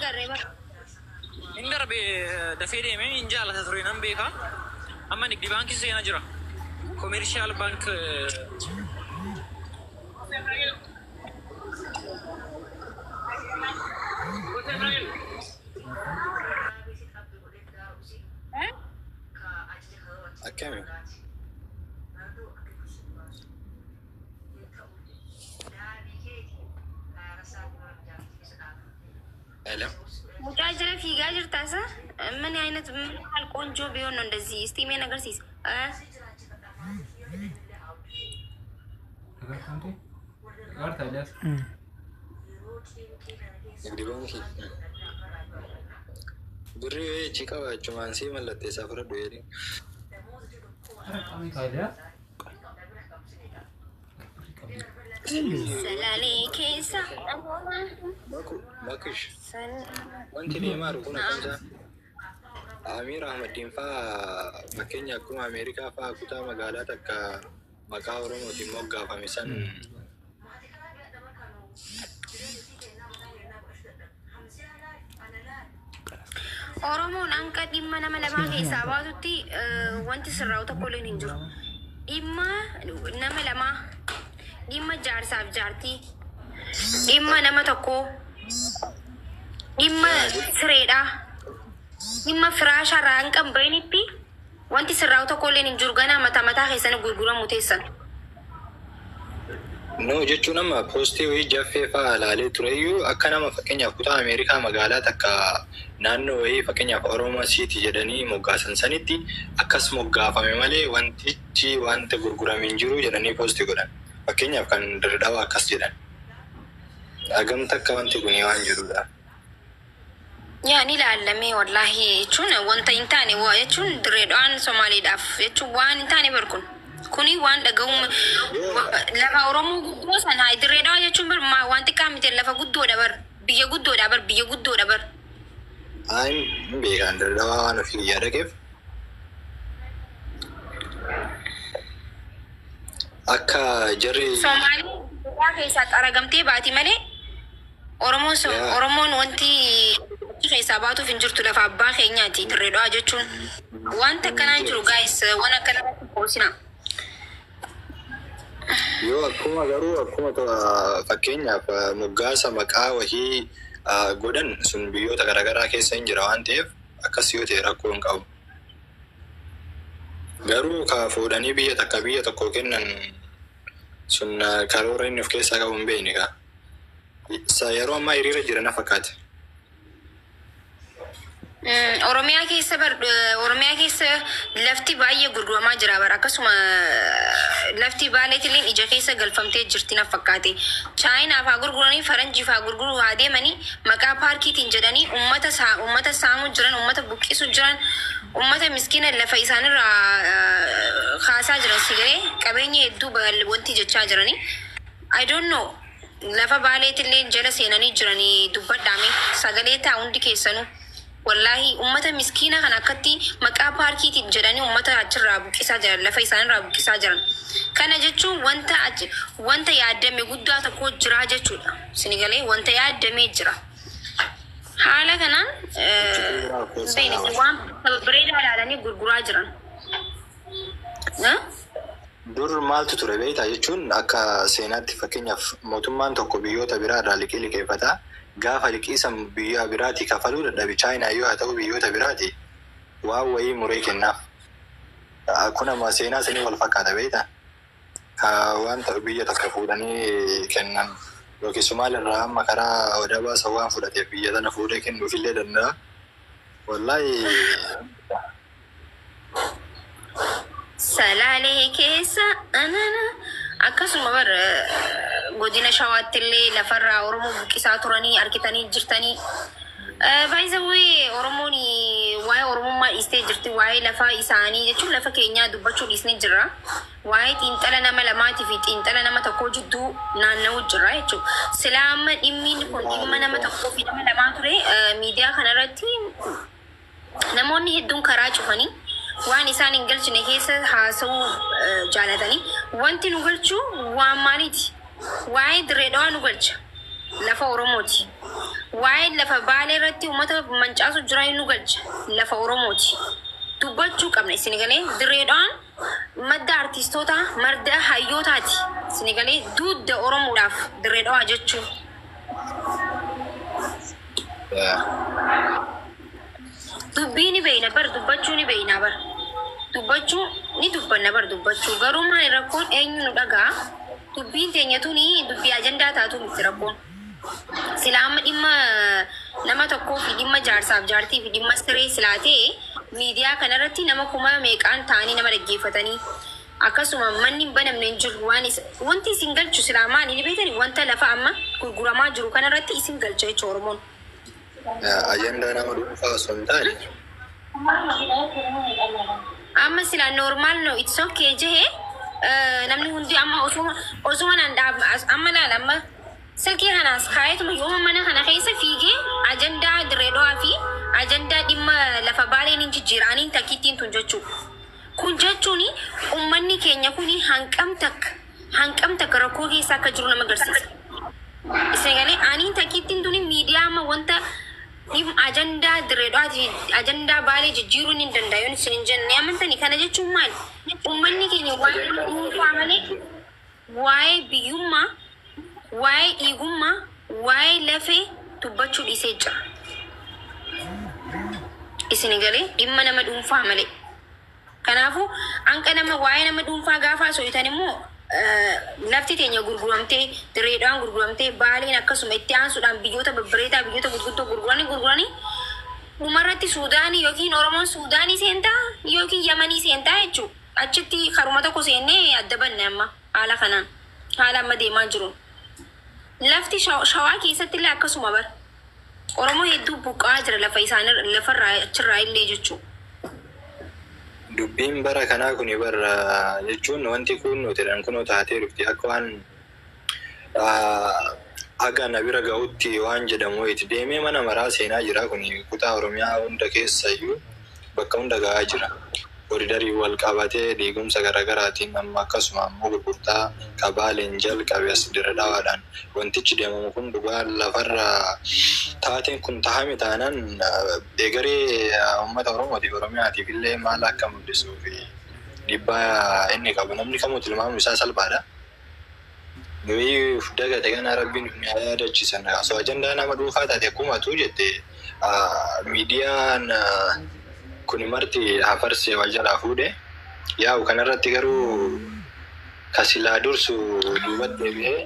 gareba. Indar be da fede me injala ta troinan beka. Amma ni bank se na jira. Commercial bank Akami. Hello. Mujajira fiigaa jirtaa sa mani ayinat hal qoonjoo biyoon ndezi istimee nagarsiis Dirree cika cuman sih malatee safara doyeri. Salale keessa Makish. Wanti ni maru kuna kwanza. Amir Ahmadin fa Kenya kuma Amerika fa kuta magaalaa takka maqaa Oromootiin moggaafame san. Oromoon anka dhimma nama lamaa keessaa baatutti wanti sirraa'u tokko illee hin jiru. Dhimma nama lamaa, dhimma jaarsaaf jaartii, dhimma nama tokkoo, dhimma sireedhaa, dhimma firaashaarraa hin qabnetti wanti sirraa'u tokko illee hin jiru. Ganaa mataa mataa keessanii gurguramu teessan. No jechuun amma poostii wayii jaffee fa'aa ilaalee tureyyuu akka nama fakkeenyaaf kutaa Ameerikaa magaalaa takka naannoo wayii fakkeenyaaf Oromoo Siiti jedhanii moggaasan sanitti akkas moggaafame malee wantichi wanta gurgurame hin jiru jedhanii poostii godhan. Fakkeenyaaf kan Dirre Dhawaa akkas jedhan. Agamta akka wanti kun waan jirudha. Yaani ilaallamee wallaahi jechuun wanta hin taane waa jechuun Dirre Dhawaan Somaaliidhaaf jechuun waan hin taane barkun. Kuni waan dhaga'uun lafa Oromoo guddoo sana Dirre Dhawaa jechuun bar wanti qaamite lafa guddoo dabar biyya guddoo dabar biyya guddoo dabar. Ay beekan Dirre Dhawaa waan ofii yaadakeef. Akka jarri Somaaliyaa keessatti aragamtee baati malee Oromoon wanti keessaa baatuuf hin jirtu lafa abbaa keenyaati Dirre Dhawaa jechuun wanta akkanaan jiru guys waan akkanatti qoosina. Yoo akkuma garuu akkuma fakkeenyaaf moggaasa maqaa wahii godhan sun biyyoota garaagaraa keessa hin jira waan ta'eef akkas yoo ta'e rakkoo hin qabu. Garuu ka fuudhanii biyya takka biyya tokko kennan sun karoora inni of keessaa qabu hin beekne kaa. Yeroo ammaa hiriira jira na fakkaate. Oromiyaa keessa lafti baay'ee gurguramaa jira bara akkasuma lafti baaleetiin ija keessa galfamtee jirti na fakkaate. Chaayinaa faa gurguranii faranjii faa gurguruu haa deemanii maqaa paarkiitiin jedhanii ummata saamuu jiran, ummata buqqisuu jiran, ummata miskiina lafa isaanirraa kaasaa jiran sigalee qabeenya hedduu wanti jechaa jiranii. I don't know. Lafa baaleetiin jala seenanii jiranii dubbadhaame sagalee taa hundi keessanuu. Wallahi ummata miskiina kan akkatti maqaa paarkiitiin jedhanii ummata achirraa buqqisaa jiran, lafa isaanirraa buqqisaa jiran. Kana jechuun wanta yaadame guddaa tokko jira jechuudha. Sinigalee wanta yaadamee jira. Haala kanaan waan bareedaa ilaalanii gurguraa jiran. Dur maaltu ture beektaa jechuun akka seenaatti fakkeenyaaf mootummaan tokko biyyoota biraa irraa liqeeffata. Gaafa liqiisan biyya biraati kafaluu dadhabe Chaayinaa yoo haa ta'u biyyoota biraati waan wayii muree kennaaf. Kun amma seenaa sanii wal fakkaata beektaa? Ka wanta biyya takka fuudhanii kennan yookiin Somaalirraa amma karaa odaa baasa waan fudhateef biyya tana fuudhee kennuufillee danda'a. Wallaahi. Salaalee keessa akkasuma bara godina shawaattillee lafarraa Oromoo buqqisaa turanii argitanii jirtanii. By the way Oromoon waa'ee Oromummaa dhiistee jirti, waa'ee lafa isaanii jechuun lafa keenyaa dubbachuu dhiisnee jirra. Waa'ee xiinxala nama lamaatii fi xiinxala nama tokkoo jidduu naanna'uu jirra jechuudha. Silaa amma dhimmiin kun dhimma nama tokkoo fi nama lamaa ture miidiyaa kanarratti namoonni hedduun karaa cufanii waan isaan hin galchine keessa haasa'uu jaalatanii. Wanti nu galchuu waan maaliiti? Waa'ee Dirre Dhawaa nu galcha. Lafa Oromooti. waa'ee lafa baalee irratti uummata mancaasu jira nu galcha lafa Oromooti. Dubbachuu qabna isin galee Dirreedhaan madda artistoota madda hayyootaati. Isin galee dudda Oromoodhaaf Dirreedhaa jechuun. Dubbii ni beeyna bar dubbachuu ni beeyna bar. Dubbachuu ni dubbanna bar dubbachuu garuu maal rakkoon eenyu nu dhagaa dubbiin teenyatuuni dubbii ajandaa taatu miti rakkoon. Silaama dhimma nama tokkoo fi dhimma jaarsaaf jaartii fi dhimma siree silaatee miidiyaa kanarratti nama kuma meeqaan ta'anii nama dhaggeeffatanii akkasuma manni banamne hin jiru wanti isin galchu silaamaa ni beekani wanta lafa amma gurguramaa jiru kanarratti isin galcha jechuudha Oromoon. Ajandaa nama dhuunfaa osoo hin taane. Amma sila normaal no it's okay jehe namni hundi amma osuma nan dhaab amma laala amma silkii kanaas kaayetuma yooma mana kana keessa fiigee ajandaa Dirreedhaa fi ajandaa dhimma lafa baaleen hin jijjiiraniin takkittiin tun jechuudha. Kun jechuun uummanni keenya kun hanqam takka rakkoo keessa akka jiru nama agarsiisa. Isin galee aniin takkittiin tun miidiyaa amma wanta ajandaa Dirreedhaa fi ajandaa baalee jijjiiruun hin danda'u isin hin jenne amantanii kana jechuun maali? Uummanni keenya waa'ee dhuunfaa malee waa'ee biyyummaa waa'ee dhiigummaa waa'ee lafee dubbachuu dhiisee jira. Isin galee dhimma nama dhuunfaa malee. Kanaafuu hanqa nama waa'ee nama dhuunfaa gaafa soitan immoo lafti teenya gurguramtee Dirreedhaan gurguramtee baaleen akkasuma itti aansuudhaan biyyoota babbareedaa biyyoota gurguddoo gurguranii dhumarratti Suudaanii yookiin Oromoon Suudaanii seentaa yookiin Yamanii seentaa jechuudha. Achitti karuma tokko seennee adda banne amma haala kanaan haala amma deemaa jiruun. Lafti shawaa keessatti illee akkasuma bar Oromoo hedduu buqqaa jira lafa isaanii lafarraa achirraa illee jechuudha. Dubbiin bara kanaa kuni bara jechuun wanti kun nuti kun taatee dhufti akka waan haga na bira ga'utti waan jedhamu itti deemee mana maraa seenaa jira kuni kutaa Oromiyaa hunda keessa iyyuu bakka hunda ga'aa jira. Koridarii wal qabatee diigumsa garaagaraatiin amma akkasuma ammoo gurgurtaa kabaaleen jalqabe as Dirre Dhawaadhaan wantichi deemamu kun dhugaa lafarra taateen kun tahame taanaan eegaree uummata Oromootiif Oromiyaatiif illee maal akka mul'isuu fi dhiibbaa inni qabu namni kamuu tilmaamu isaa salphaadha. Nuyi dagate kana rabbiin yaadachiisan osoo ajandaa nama dhuunfaa taate akkuma tuu jette miidiyaan kun marti hafarsee wal jalaa fuudhe yaa'u kanarratti garuu kasilaa dursu duubatti deebi'ee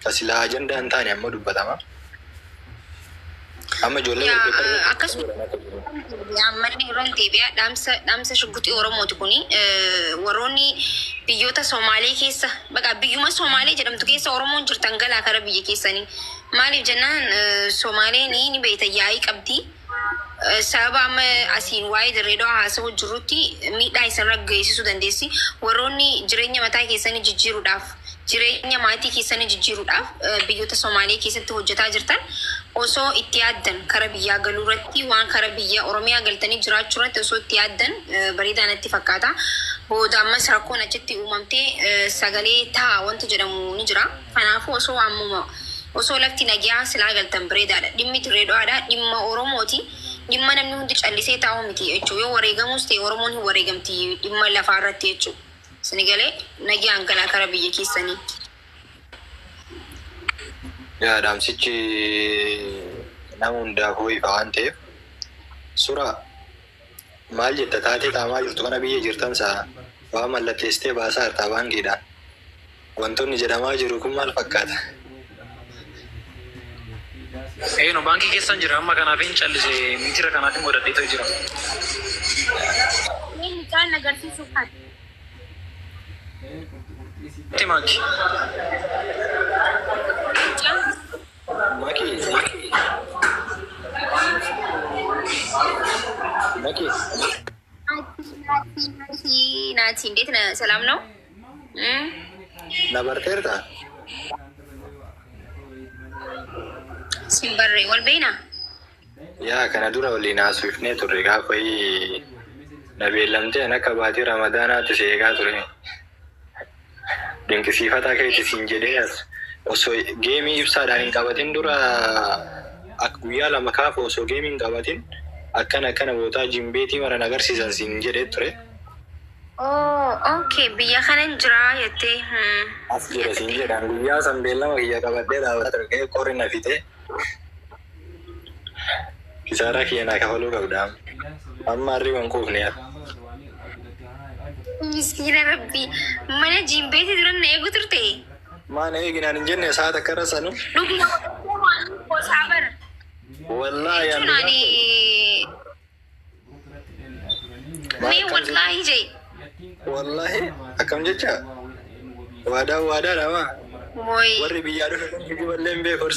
kasilaa ajandaa hin taane ammoo dubbatama. Amma ijoollee akkasuma ammallee yeroo deebi'aa dhaamsa shugguxii Oromooti kuni warroonni biyyoota Somaalee keessa baqa biyyuma Somaalee jedhamtu keessa Oromoon jirtan galaa kara biyya keessanii maaliif jennaan Somaaleen ni beekta yaa'ii qabdi. Sababa amma asiin waa'ee Dirreedhaa haasa'uu jirrutti miidhaa isarra geessisuu dandeessi. Warroonni jireenya mataa keessanii jijjiiruudhaaf jireenya maatii keessanii jijjiiruudhaaf biyyoota Somaalee keessatti hojjetaa jirtan osoo itti yaaddan kara biyyaa galuu irratti waan kara biyya Oromiyaa galtanii jiraachuu irratti osoo itti yaaddan bareedaa natti fakkaata. Booda ammas rakkoon achitti uumamtee sagalee ta'a wanta jedhamu ni jira. Kanaafuu osoo lafti nagaa silaa galtan bareedaadha. Dhimmi Dirreedhaadha. Dhimma Oromooti. Dhimma namni hundi callisee taa'u miti jechuudha. Yoo wareegamus ta'e Oromoon hin wareegamti dhimma lafaa irratti jechuudha. Isin galee nagaan galaa kara biyya keessanii. Yaa dhaamsichi nama hundaafuu ifa waan ta'eef suuraa maal jetta taatee qaamaa jirtu kana biyya jirtan saa waa mallatteessitee baasaa jirtaa baankiidhaan. Wantoonni jedhamaa jiru kun maal fakkaata? No baankii keessan jira amma kanaaf hin callise mitira kanaaf hin godhadheetu jira. Kan agarsiisuuf kan. Timaati. Maki. Naati እንዴት ነህ? ሰላም ነው? Nabarteerta? Simbarre wal beena? Yaa kana dura waliin haasofnee turre gaafa na beellamteen akka baatii Ramadaanaatti si eegaa ture. Dinqisiifataa keetti siin jedhee osoo geemii ibsaadhaan hin qabatin dura akka guyyaa lama kaaf osoo geemiin qabatin akkana bootaa jimbeetii mara agarsiisan siin jedhee ture. Okay, biyya kanan jira jettee. As jira siin jedhan guyyaa san beellama kiyya qabadhee dhaabata ture qorri na fite. Kisaaraa kiyya naa kafaluu qabda. Amma arriban quufne yaa. Miskiina rabbii. Mana jimbeetii duran na eegu turte. Mana eeginaan hin jenne saata akka rasanu. Dhuguma gosaa bara. Wallahi yaa. Mee wallahi jee. Wallahi akkam jecha waadaa dhama Woy. warri biyyaa dhufe kan jiballee hin beeku